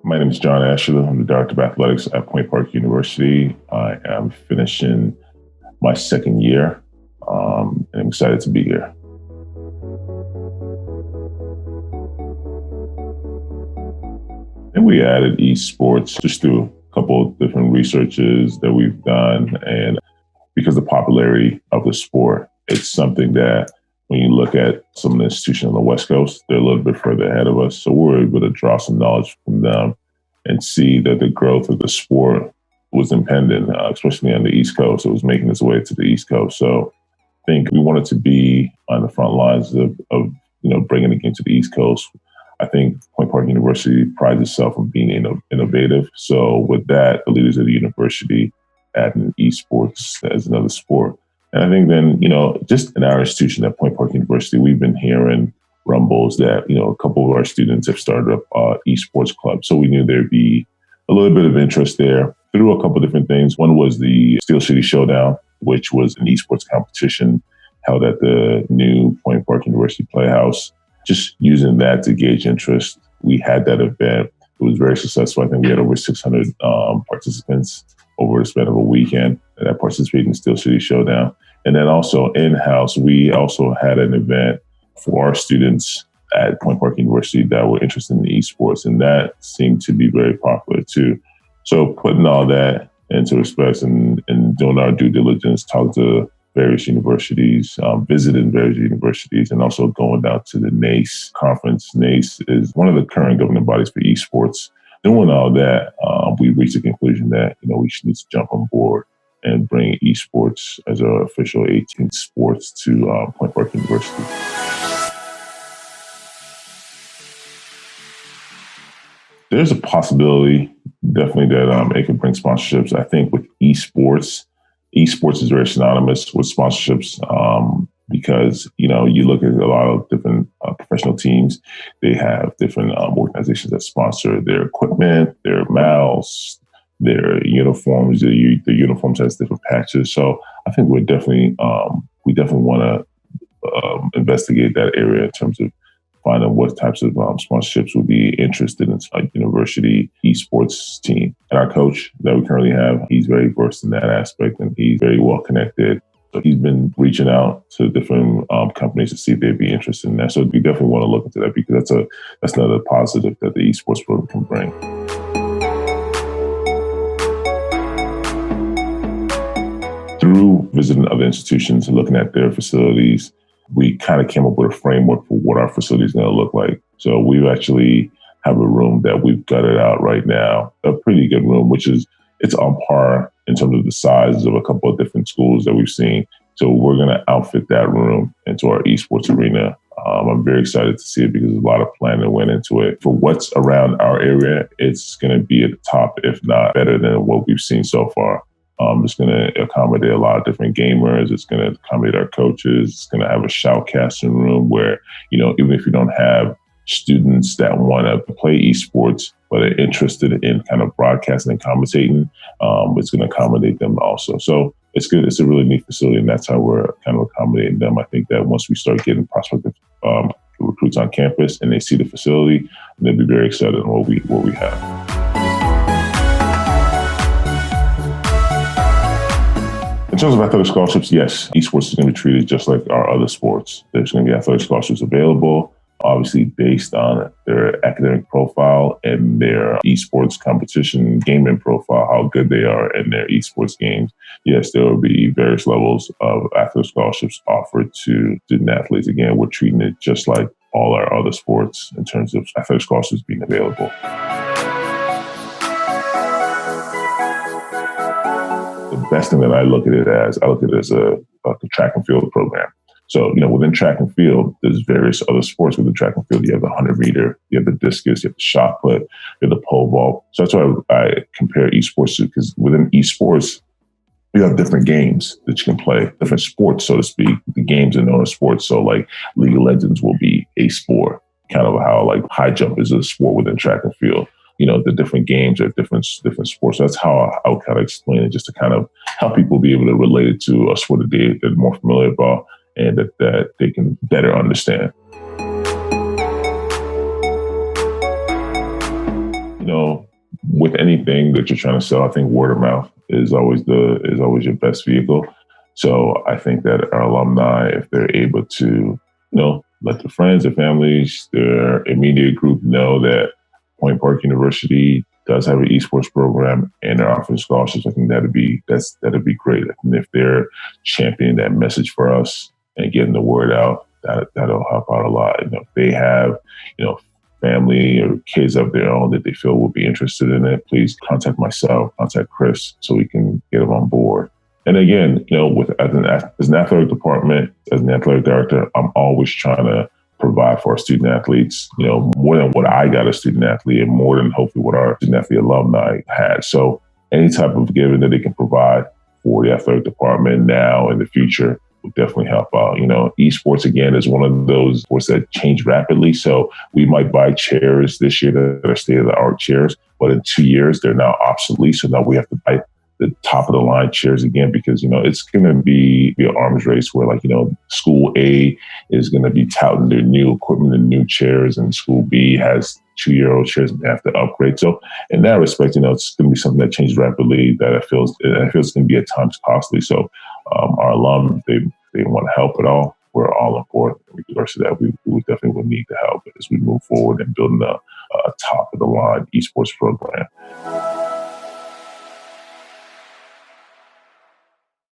My name is John Ashaolu. I'm the Director of Athletics at Point Park University. I am finishing my second year, and I'm excited to be here. And we added esports just through a couple of different researches that we've done. And because of the popularity of the sport, it's something that when you look at some of the institutions on the West Coast, they're a little bit further ahead of us. So we're able to draw some knowledge from them and see that the growth of the sport was impending, especially on the East Coast. It was making its way to the East Coast. So I think we wanted to be on the front lines of bringing the game to the East Coast. I think Point Park University prides itself on being innovative. So with that, the leaders of the university adding esports as another sport. And I think then, just in our institution at Point Park University, we've been hearing rumbles that, a couple of our students have started up esports clubs. So we knew there'd be a little bit of interest there through a couple of different things. One was the Steel City Showdown, which was an esports competition held at the new Point Park University Playhouse. Just using that to gauge interest. We had that event. It was very successful. I think we had over 600 participants over the span of a weekend that participated in Steel City Showdown. And then also in-house, we also had an event for our students at Point Park University that were interested in esports, and that seemed to be very popular too. So putting all that into respect and doing our due diligence, talk to various universities, visiting various universities, and also going down to the NACE conference. NACE is one of the current governing bodies for esports. Doing all that, we reached the conclusion that we should need to jump on board and bring esports as our official 18th sports to Point Park University. There's a possibility, definitely, that it could bring sponsorships. I think with esports is very synonymous with sponsorships because, you look at a lot of different professional teams. They have different organizations that sponsor their equipment, their mouse, their uniforms. Their uniforms has different patches. So I think we definitely want to investigate that area in terms of finding what types of sponsorships would be interested in a university esports team. And our coach that we currently have, he's very versed in that aspect and he's very well connected. So he's been reaching out to different companies to see if they'd be interested in that. So we definitely want to look into that because that's another positive that the esports program can bring. Through visiting other institutions and looking at their facilities, we kind of came up with a framework for what our facility is going to look like. So we actually have a room that we've gutted out right now, a pretty good room, it's on par in terms of the sizes of a couple of different schools that we've seen. So we're going to outfit that room into our esports arena. I'm very excited to see it because a lot of planning went into it. For what's around our area, it's going to be at the top, if not better than what we've seen so far. It's going to accommodate a lot of different gamers. It's going to accommodate our coaches. It's going to have a shoutcasting room where, even if you don't have students that want to play esports, but are interested in kind of broadcasting and commentating, it's going to accommodate them also. So it's good. It's a really neat facility, and that's how we're kind of accommodating them. I think that once we start getting prospective recruits on campus and they see the facility, they'll be very excited on what we have. In terms of athletic scholarships, yes, esports is going to be treated just like our other sports. There's going to be athletic scholarships available, obviously based on their academic profile and their esports competition gaming profile, how good they are in their esports games. Yes, there will be various levels of athletic scholarships offered to student athletes. Again, we're treating it just like all our other sports in terms of athletic scholarships being available. The best thing that I look at it as a track and field program. So, within track and field, there's various other sports within track and field. You have the 100 meter, you have the discus, you have the shot put, you have the pole vault. So that's why I compare esports to, because within esports, you have different games that you can play, different sports, so to speak. The games are known as sports. So like League of Legends will be a sport, kind of how like high jump is a sport within track and field. The different games are different sports. So that's how I would kind of explain it, just to kind of help people be able to relate it to a sport that they're more familiar about and that they can better understand. with anything that you're trying to sell, I think word of mouth is always your best vehicle. So I think that our alumni, if they're able to, let their friends, their families, their immediate group know that Point Park University does have an esports program and they're offering scholarships, I think that'd be great. And if they're championing that message for us and getting the word out, that'll help out a lot. If they have, family or kids of their own that they feel will be interested in it, please contact myself, contact Chris, so we can get them on board. And again, as an athletic department, as an athletic director, I'm always trying to provide for our student athletes, more than what I got as a student athlete and more than hopefully what our student athlete alumni had. So any type of giving that they can provide for the athletic department now and in the future will definitely help out. Esports, again, is one of those sports that change rapidly. So we might buy chairs this year that are state-of-the-art chairs, but in 2 years, they're now obsolete. So now we have to buy the top of the line chairs again, because, it's going to be an arms race where school A is going to be touting their new equipment and new chairs, and school B has 2-year-old chairs and they have to upgrade. So in that respect, it's going to be something that changes rapidly that I feel it's going to be at times costly. So our alum, if they want to help at all, we're all on board. In regards to that, we definitely will need the help as we move forward in building a top of the line esports program.